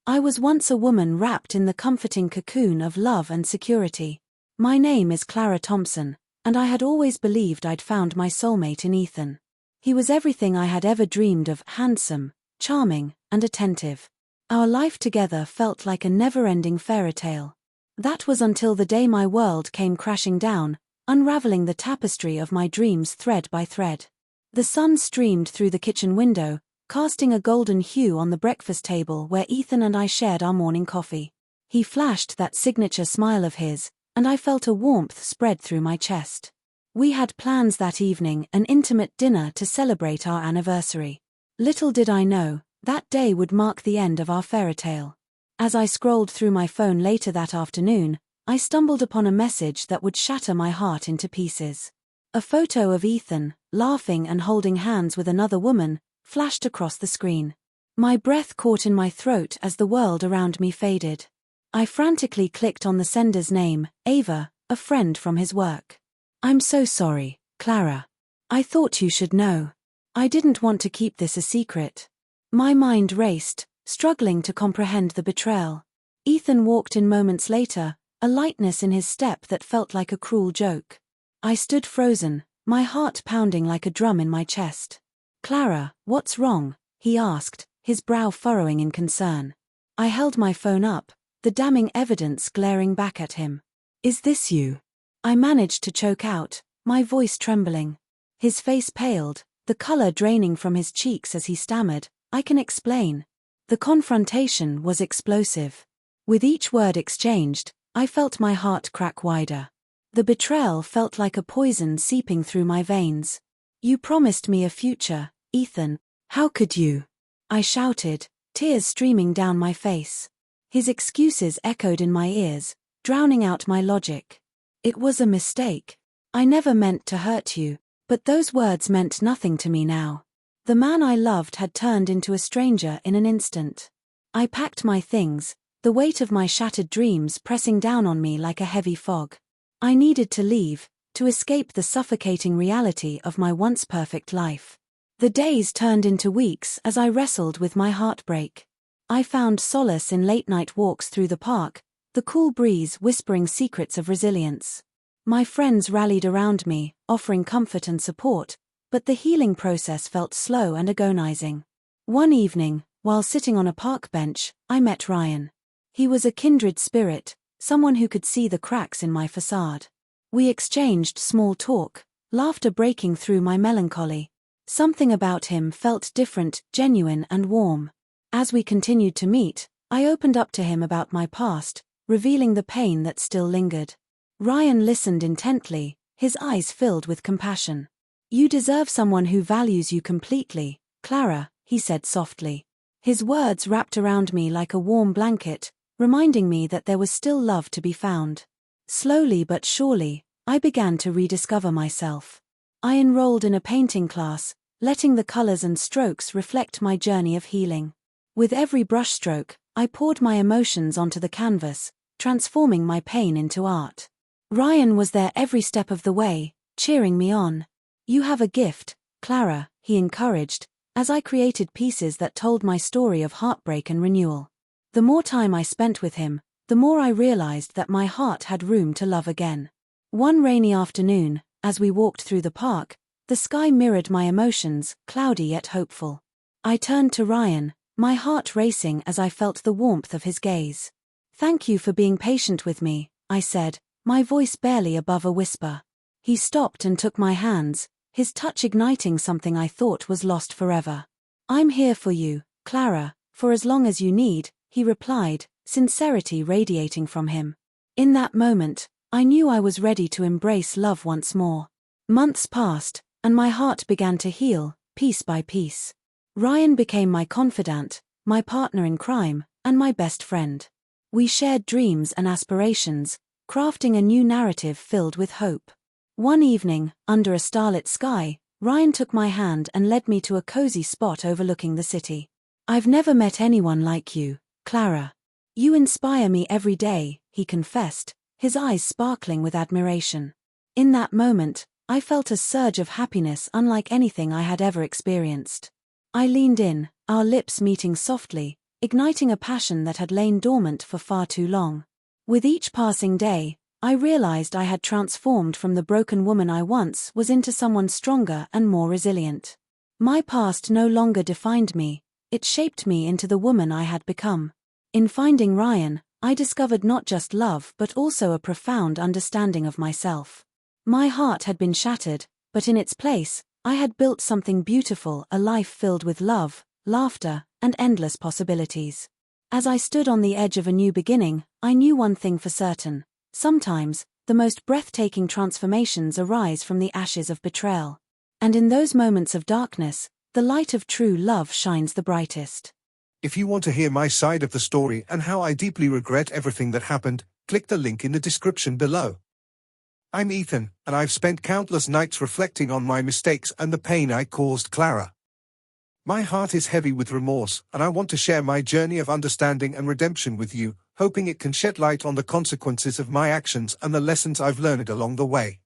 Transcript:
I was once a woman wrapped in the comforting cocoon of love and security. My name is Clara Thompson, and I had always believed I'd found my soulmate in Ethan. He was everything I had ever dreamed of: handsome, charming, and attentive. Our life together felt like a never-ending fairy tale. That was until the day my world came crashing down, unraveling the tapestry of my dreams thread by thread. The sun streamed through the kitchen window, casting a golden hue on the breakfast table where Ethan and I shared our morning coffee. He flashed that signature smile of his, and I felt a warmth spread through my chest. We had plans that evening, an intimate dinner to celebrate our anniversary. Little did I know, that day would mark the end of our fairy tale. As I scrolled through my phone later that afternoon, I stumbled upon a message that would shatter my heart into pieces. A photo of Ethan, laughing and holding hands with another woman, flashed across the screen. My breath caught in my throat as the world around me faded. I frantically clicked on the sender's name, Ava, a friend from his work. "I'm so sorry, Clara. I thought you should know. I didn't want to keep this a secret." My mind raced, struggling to comprehend the betrayal. Ethan walked in moments later, a lightness in his step that felt like a cruel joke. I stood frozen, my heart pounding like a drum in my chest. "Clara, what's wrong?" he asked, his brow furrowing in concern. I held my phone up, the damning evidence glaring back at him. "Is this you?" I managed to choke out, my voice trembling. His face paled, the color draining from his cheeks as he stammered, "I can explain." The confrontation was explosive. With each word exchanged, I felt my heart crack wider. The betrayal felt like a poison seeping through my veins. "You promised me a future, Ethan. How could you?" I shouted, tears streaming down my face. His excuses echoed in my ears, drowning out my logic. "It was a mistake. I never meant to hurt you." But those words meant nothing to me now. The man I loved had turned into a stranger in an instant. I packed my things, the weight of my shattered dreams pressing down on me like a heavy fog. I needed to leave, to escape the suffocating reality of my once perfect life. The days turned into weeks as I wrestled with my heartbreak. I found solace in late-night walks through the park, the cool breeze whispering secrets of resilience. My friends rallied around me, offering comfort and support, but the healing process felt slow and agonizing. One evening, while sitting on a park bench, I met Ryan. He was a kindred spirit, someone who could see the cracks in my facade. We exchanged small talk, laughter breaking through my melancholy. Something about him felt different, genuine and warm. As we continued to meet, I opened up to him about my past, revealing the pain that still lingered. Ryan listened intently, his eyes filled with compassion. "You deserve someone who values you completely, Clara," he said softly. His words wrapped around me like a warm blanket, reminding me that there was still love to be found. Slowly but surely, I began to rediscover myself. I enrolled in a painting class, letting the colors and strokes reflect my journey of healing. With every brushstroke, I poured my emotions onto the canvas, transforming my pain into art. Ryan was there every step of the way, cheering me on. "You have a gift, Clara," he encouraged, as I created pieces that told my story of heartbreak and renewal. The more time I spent with him, the more I realized that my heart had room to love again. One rainy afternoon, as we walked through the park, the sky mirrored my emotions, cloudy yet hopeful. I turned to Ryan, my heart racing as I felt the warmth of his gaze. "Thank you for being patient with me," I said, my voice barely above a whisper. He stopped and took my hands, his touch igniting something I thought was lost forever. "I'm here for you, Clara, for as long as you need," he replied, sincerity radiating from him. In that moment, I knew I was ready to embrace love once more. Months passed, and my heart began to heal, piece by piece. Ryan became my confidant, my partner in crime, and my best friend. We shared dreams and aspirations, crafting a new narrative filled with hope. One evening, under a starlit sky, Ryan took my hand and led me to a cozy spot overlooking the city. "I've never met anyone like you, Clara. You inspire me every day," he confessed, his eyes sparkling with admiration. In that moment, I felt a surge of happiness unlike anything I had ever experienced. I leaned in, our lips meeting softly, igniting a passion that had lain dormant for far too long. With each passing day, I realized I had transformed from the broken woman I once was into someone stronger and more resilient. My past no longer defined me, it shaped me into the woman I had become. In finding Ryan, I discovered not just love but also a profound understanding of myself. My heart had been shattered, but in its place, I had built something beautiful, a life filled with love, laughter, and endless possibilities. As I stood on the edge of a new beginning, I knew one thing for certain: sometimes, the most breathtaking transformations arise from the ashes of betrayal. And in those moments of darkness, the light of true love shines the brightest. If you want to hear my side of the story and how I deeply regret everything that happened, click the link in the description below. I'm Ethan, and I've spent countless nights reflecting on my mistakes and the pain I caused Clara. My heart is heavy with remorse, and I want to share my journey of understanding and redemption with you, hoping it can shed light on the consequences of my actions and the lessons I've learned along the way.